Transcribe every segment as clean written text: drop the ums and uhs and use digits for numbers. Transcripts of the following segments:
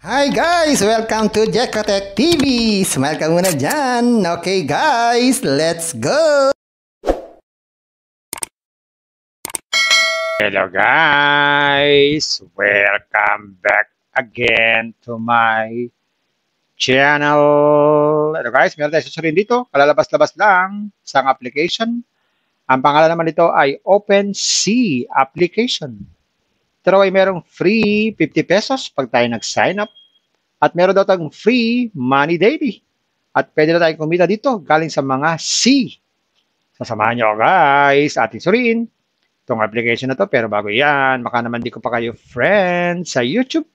Hi guys! Welcome to Jekotech TV! Smile ka muna dyan! Okay guys, let's go! Hello guys! Welcome back again to my channel. Hello guys, meron tayo susunod dito. Kalalabas-labas lang isang application. Ang pangalan naman nito ay OpenSea application. Ito ay merong free 50 pesos pag tayo nag-sign up. At meron daw tayong free money daily. At pwede na tayong kumita dito galing sa mga sea. Sasamahan nyo guys, ating suriin itong application na to. Pero bago yan, baka naman di ko pa kayo friend sa YouTube.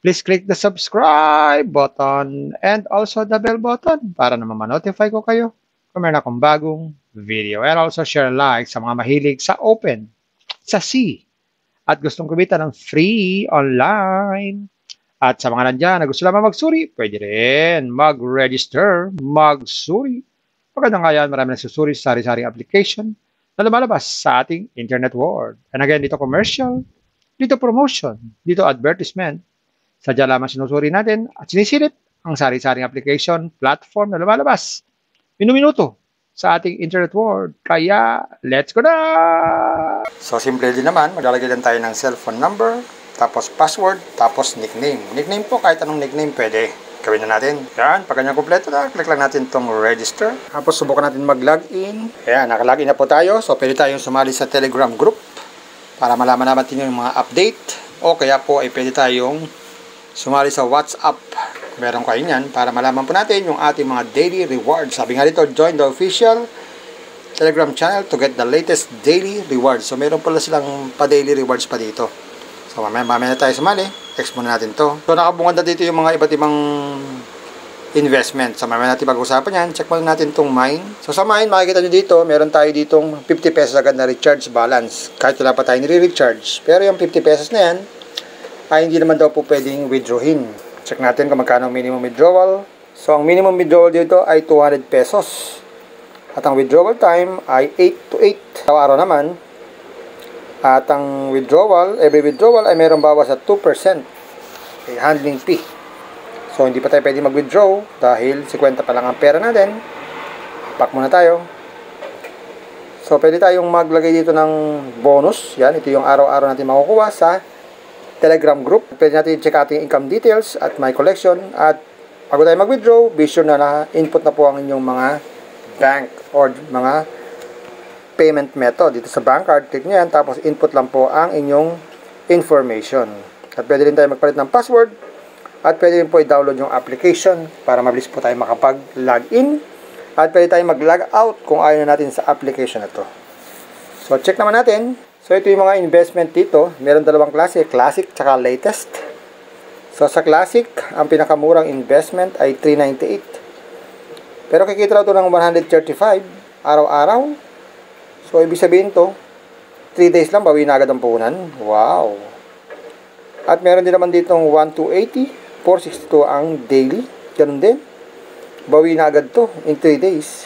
Please click the subscribe button and also the bell button para naman ma-notify ko kayo kung meron akong bagong video. And also share like sa mga mahilig sa open, sa sea. At gustong kumita ng free online. At sa mga nandyan na gusto lamang magsuri, pwede rin mag-register, magsuri. Magandang nga yan, marami nagsusuri sa sari-saring application na lumalabas sa ating internet world. And again, dito commercial, dito promotion, dito advertisement. Sadya lamang sinusuri natin at sinisilip ang sari-saring application, platform na lumalabas minuminuto sa ating internet world. Kaya, let's go na! So, simple din naman. Maglalagay lang tayo ng cellphone number, tapos password, tapos nickname. Nickname po, kahit anong nickname pwede. Gawin na natin. Yan, pag ganyan kompleto na, click lang natin itong register. Tapos subukan natin mag-login. Ayan, naka-login na po tayo. So, pwede tayong sumali sa Telegram group para malaman natin yung mga update. O kaya po ay pwede tayong sumali sa WhatsApp. Meron kayo yan para malaman po natin yung ating mga daily rewards. Sabi nga dito, join the official Telegram channel to get the latest daily rewards. So, meron pala silang pa-daily rewards pa dito. So, mamaya na tayo sumali. Text muna natin to. So, nakabungad na dito yung mga iba't ibang investment. So, mamaya natin pag-usapan yan. Check muna natin itong mine. So, sa mine, makikita nyo dito, meron tayo ditong 50 pesos agad na recharge balance. Kahit wala pa tayo nire-recharge. Pero yung 50 pesos na yan, ay hindi naman daw po pwedeng withdrawin. Check natin kung magkano ang minimum withdrawal. So, ang minimum withdrawal dito ay 200 pesos. At ang withdrawal time ay 8 to 8. Araw-araw naman. At ang withdrawal, every withdrawal ay mayroong bawas at 2% handling fee. So, hindi pa tayo pwede mag-withdraw dahil 50 pa lang ang pera natin. Pack muna tayo. So, pwede tayong maglagay dito ng bonus. Yan, ito yung araw-araw natin makukuha sa Telegram group. Pwede natin i-check ating income details at my collection. At bago tayo mag-withdraw, be sure na input na po ang inyong mga bank or mga payment method. Dito sa bank card, click nyo yan, tapos input lang po ang inyong information. At pwede rin tayo magpalit ng password, at pwede rin po i-download yung application para mabilis po tayo makapag-login, at pwede tayo mag-log out kung ayaw na natin sa application na to. So, check naman natin. So, ito yung mga investment dito. Meron dalawang klase, classic tsaka latest. So, sa classic, ang pinakamurang investment ay $398. Pero kikita ito ng $135 araw-araw. So, ibig sabihin to, 3 days lang, bawi na agad ang puhunan. Wow! At meron din naman ditong 1,280, 462 ang daily. Ganun din. Bawi na agad to in 3 days.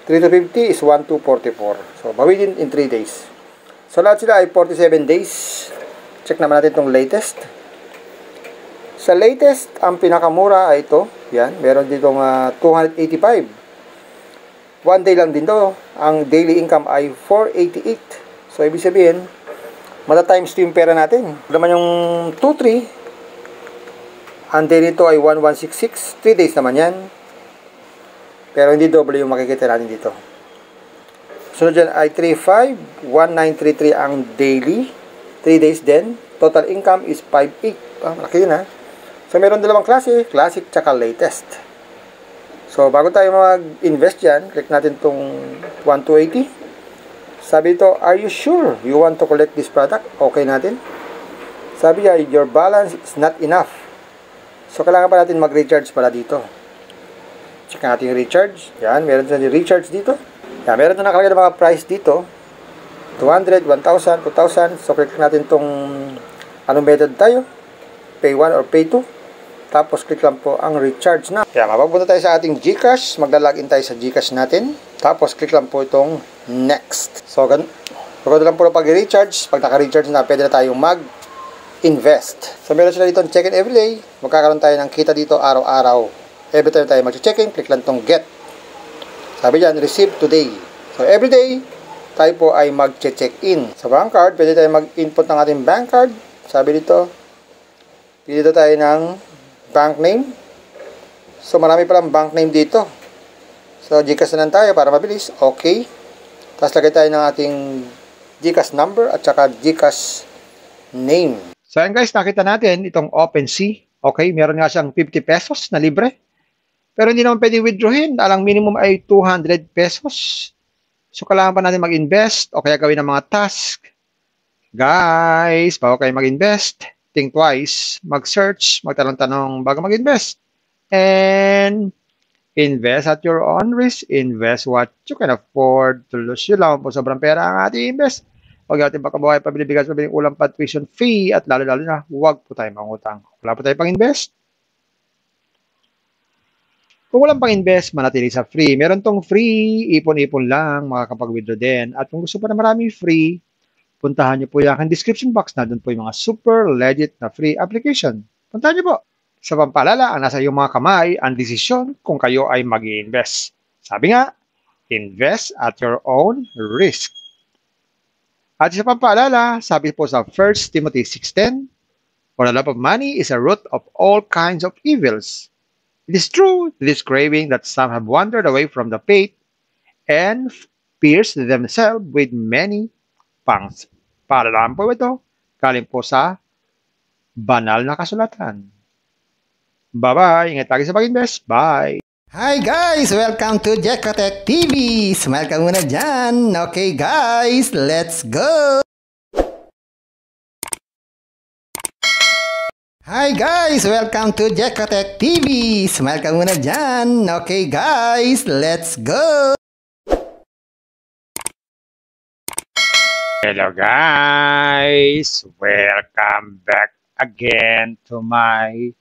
3,250 is 1,244. So, bawi din in 3 days. So, lahat sila ay 47 days. Check naman natin itong latest. Sa latest, ang pinakamura ay ito. Yan, meron ditong 285. 1 day lang din to. Ang daily income ay 488. So, ibig sabihin, mata-times 2 yung pera natin. Naman yung 2-3, ang daily nito ay 1166. 3 days naman yan. Pero hindi double yung makikita natin dito. Sunod dyan ay 351933 ang daily. 3 days din. Total income is 58. Malaki yun ha. So, meron dalawang klase. Classic tsaka latest. So, bago tayo mag-invest dyan, click natin itong 1,280. Sabi ito, are you sure you want to collect this product? Okay natin. Sabi niya, your balance is not enough. So, kailangan pa natin mag-recharge pala dito. Check natin yung recharge. Yan, meron na yung recharge dito. Yan, meron na nakalagay ng mga price dito. 200, 1,000, 2,000. So, click natin itong anong method tayo. Pay 1 or pay 2. Tapos, click lang po ang recharge na. Kaya, mapapunta tayo sa ating GCash. Magla-login tayo sa GCash natin. Tapos, click lang po itong next. So, ganun lang po na pag-recharge. Pag naka-recharge na, pwede na tayong invest. So meron sila dito check-in everyday. Magkakaroon tayo ng kita dito araw-araw. Every time tayo mag-check-in, click lang tong get. Sabi dyan, receive today. So everyday, tayo po ay mag-check-in. Sa bank card, pwede tayo mag-input ng ating bank card. Sabi dito, pili dito tayo ng bank name. So marami palang bank name dito. So GCash na lang tayo para mabilis. Okay. Tapos lagay tayo ng ating GCash number at saka GCash name. So ayan guys, nakita natin itong OpenSea. Okay, meron nga siyang 50 pesos na libre. Pero hindi naman pwede withdrawin. Alang minimum ay 200 pesos. So, kailangan pa natin mag-invest o kaya gawin ng mga task. Guys, bago kayo mag-invest, think twice, mag-search, magtanong-tanong bago mag-invest. And invest at your own risk. Invest what you can afford to lose. Yun lang po, sobrang pera ang ating invest. Huwag natin pagkabuhay, pabilibigas, pabiling ulam pa, tuition fee, at lalo-lalo na, huwag po tayo mangutang. Wala po tayo pang-invest. Kung walang pang-invest, manatili sa free. Meron tong free, ipon-ipon lang, makakapag-withdraw din. At kung gusto pa na marami free, puntahan nyo po yung aking description box na doon po yung mga super legit na free application. Puntahan nyo po. Sa pampalala, ang nasa iyong mga kamay, ang desisyon kung kayo ay mag-i-invest. Sabi nga, invest at your own risk. At sa pampalala, sabi po sa 1 Timothy 6:10, for the love of money is a root of all kinds of evils. It is true, this craving that some have wandered away from the faith and pierced themselves with many pangs. Paalalaan po ito, galing po sa banal na kasulatan. Bye-bye! Ingat lagi sa pag-invest. Bye! Hi guys! Welcome to Jekotech TV! Smile ka muna dyan! Okay guys, let's go! Hi guys! Welcome to Jekotech TV! Smile ka muna dyan! Okay guys, let's go! Hello guys! Welcome back again to my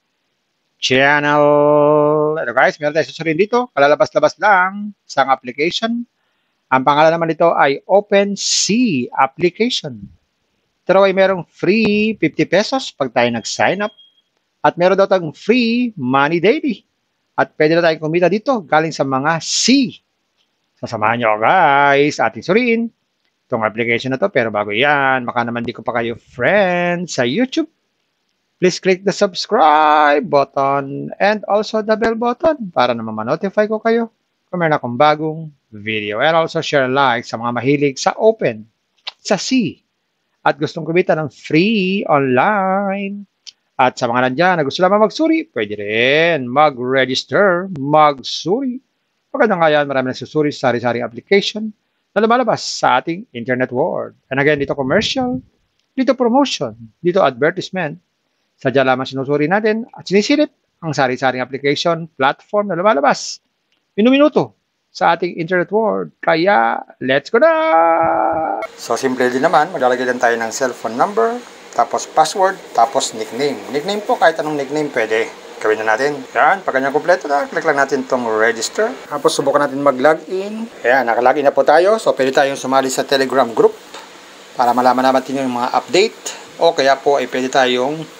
channel. Hello guys, meron tayo susunod dito. Kalalabas-labas lang sa application. Ang pangalan naman nito ay OpenSea application. Pero ay merong free 50 pesos pag tayo nag-sign up. At meron daw tayong free money daily. At pwede na tayong kumita dito galing sa mga C. Sasamahan nyo guys, ating suriin itong application na to. Pero bago yan, baka naman di ko pa kayo friend sa YouTube. Please click the subscribe button and also the bell button para naman ma-notify ko kayo kung meron akong bagong video. And also share like sa mga mahilig sa Open, sa C. At gustong kumita ng free online. At sa mga nandyan na gusto lamang magsuri, pwede rin mag-register, magsuri. Maganda nga yan, marami nagsusuri sa sari-saring application na lumalabas sa ating internet world. And again, dito commercial, dito promotion, dito advertisement. Sadya lamang sinusuri natin at sinisilip ang sari-saring application, platform na lumalabas. Minuminuto sa ating internet world. Kaya, let's go na! So, simple din naman. Maglalagay lang tayo ng cellphone number, tapos password, tapos nickname. Nickname po, kahit anong nickname pwede. Gawin na natin. Yan, pag ganyan kompleto na, click lang natin itong register. Tapos, subukan natin mag-login. Ayan, nakalogin na po tayo. So, pwede tayong sumali sa Telegram group para malaman natin yung mga update. O kaya po, ay pwede tayong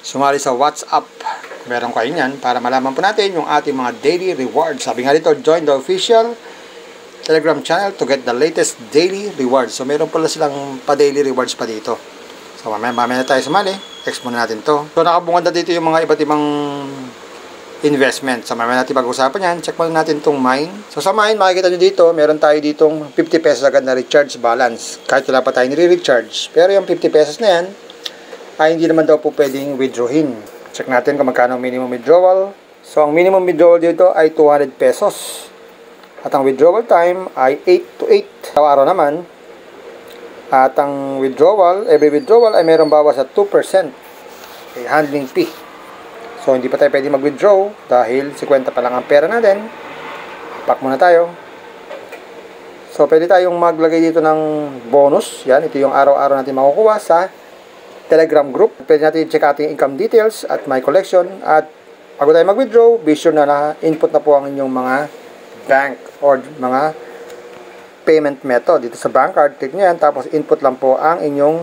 sumali sa WhatsApp. Meron kayo yan para malaman po natin yung ating mga daily rewards. Sabi nga dito, join the official Telegram channel to get the latest daily rewards. So, meron pala silang pa-daily rewards pa dito. So, mamaya na tayo sumali. Text muna natin to. So, nakabungad na dito yung mga iba't ibang investment. So, mamaya natin pag-usapan yan. Check muna natin itong mine. So, sa mine, makikita nyo dito, meron tayo ditong 50 pesos agad na recharge balance. Kahit wala pa tayo nire-recharge. Pero yung 50 pesos na yan, ay hindi naman daw po pwedeng withdrawin. Check natin kung magkano ang minimum withdrawal. So, ang minimum withdrawal dito ay 200 pesos. At ang withdrawal time ay 8 to 8. Araw-araw naman. At ang withdrawal, every withdrawal ay mayroong bawas at 2% handling fee. So, hindi pa tayo pwede mag-withdraw dahil 50 pa lang ang pera natin. Pack muna tayo. So, pwede tayong maglagay dito ng bonus. Yan, ito yung araw-araw natin makukuha sa Telegram group. Pwede natin i-check ating income details at my collection. At bago tayo mag-withdraw, be sure na input na po ang inyong mga bank or mga payment method. Dito sa bank card, click nyo yan. Tapos input lang po ang inyong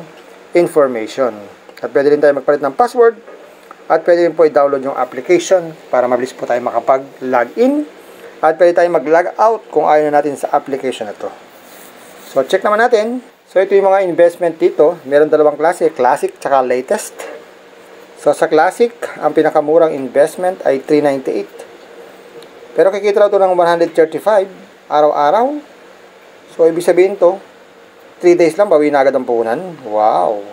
information. At pwede rin tayo magpalit ng password. At pwede rin po i-download yung application para mabilis po tayo makapag-login. At pwede tayo mag-log out kung ayaw na natin sa application na to. So, check naman natin. So, ito yung mga investment dito. Meron dalawang klase, classic tsaka latest. So, sa classic, ang pinakamurang investment ay $398. Pero kikita raw ito ng $135 araw-araw. So, ibig sabihin to, 3 days lang, bawi na agad ang puhunan. Wow!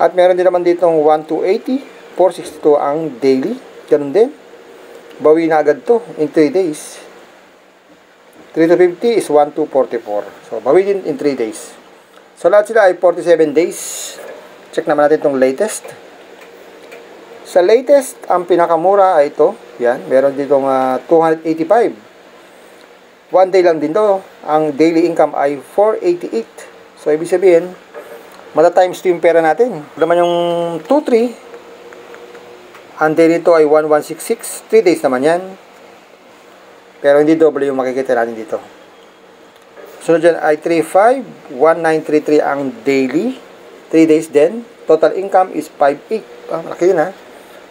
At meron din naman ditong 1,280, 462 ang daily. Ganun din. Bawi na agad to in 3 days. 3,250 is 1,244. So, bawi din in 3 days. So, lahat sila ay 47 days. Check naman natin itong latest. Sa latest, ang pinakamura ay ito. Yan, meron ditong 285. 1 day lang din to. Ang daily income ay 488. So, ibig sabihin, mata-times 2 yung pera natin. Naman yung 2-3, ang day nito ay 1166. 3 days naman yan. Pero hindi double yung makikita natin dito. Sunod dyan ay 35. 1933 ang daily. 3 days din. Total income is 58. Malaki yun ha.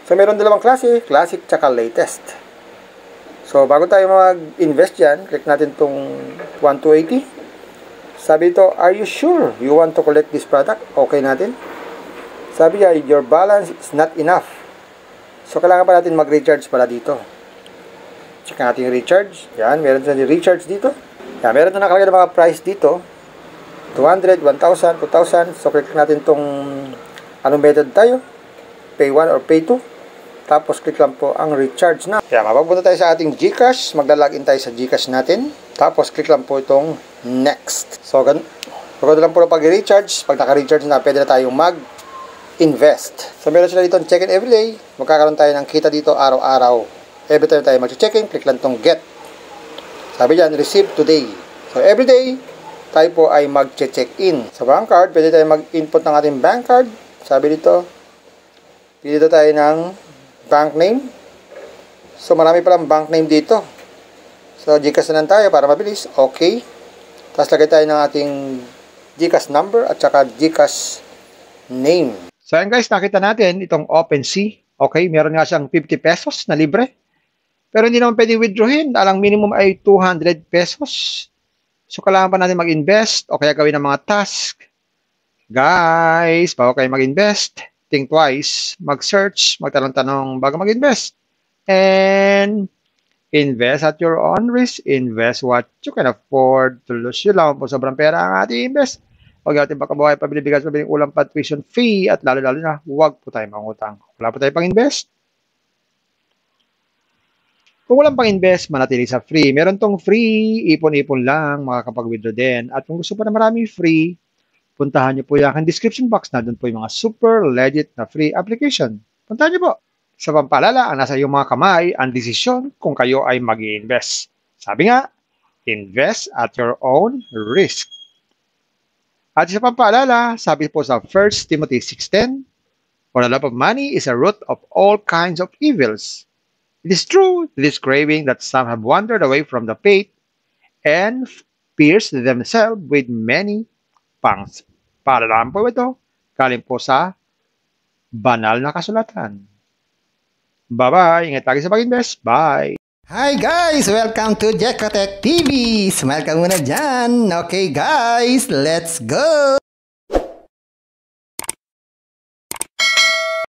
So meron dalawang klase. Classic tsaka latest. So bago tayo mag-invest dyan, click natin itong 1,280. Sabi ito, are you sure you want to collect this product? Okay natin. Sabi niya, your balance is not enough. So, kailangan pa natin mag-recharge pala dito. Check natin yung recharge. Yan, meron din recharge dito. Yan, meron na nakalagay ng mga price dito. 200, 1,000, 2,000. So, click natin itong anong method tayo. Pay 1 or pay 2. Tapos, click lang po ang recharge na. Yan, mapapunta tayo sa ating GCash. Magla-login tayo sa GCash natin. Tapos, click lang po itong next. So, ganun lang po pag-recharge. Pag naka-recharge na, pwede na tayong mag-invest. So, meron sila dito check-in everyday. Magkakaroon tayo ng kita dito araw-araw. Every time tayo mag-check-in, click lang itong get. Sabi dyan, receive today. So, everyday, tayo po ay mag-check-in. Sa bank card, pwede tayo mag-input ng ating bank card. Sabi dito, pili dito tayo ng bank name. So, marami palang bank name dito. So, GCash na lang tayo para mabilis. Okay. Tapos, lagay tayo ng ating GCash number at saka GCash name. So yan guys, nakita natin itong OpenSea. Okay, meron nga siyang 50 pesos na libre. Pero hindi naman pwede withdrawin. Ang minimum ay 200 pesos. So kailangan pa natin mag-invest o kaya gawin ng mga task. Guys, bago kayo mag-invest, think twice, mag-search, magtanong-tanong bago mag-invest. And invest at your own risk. Invest what you can afford to lose. Yun lang po, sobrang pera ang ating invest. Huwag natin pagkabuhay, pabilibigas, pabiling ulang pa, tuition fee, at lalo-lalo na, huwag po tayo mangutang. Wala po tayo pang-invest. Kung walang pang-invest, manatili sa free. Meron tong free, ipon-ipon lang, makakapag-withdraw din. At kung gusto pa na maraming free, puntahan nyo po yung aking description box na doon po yung mga super legit na free application. Puntahan nyo po. Sa pampalala, ang nasa iyong mga kamay, ang desisyon kung kayo ay mag-i-invest. Sabi nga, invest at your own risk. At sa pampaalala, sabi po sa 1 Timothy 6:10, for the love of money is a root of all kinds of evils. It is true, this craving that some have wandered away from the faith and pierced themselves with many pangs. Paalalaan po ito, galing po sa banal na kasulatan. Bye-bye! Ingat lagi sa pag-invest. Bye! Hi guys! Welcome to Jekotech TV! Smile ka muna dyan! Okay guys, let's go!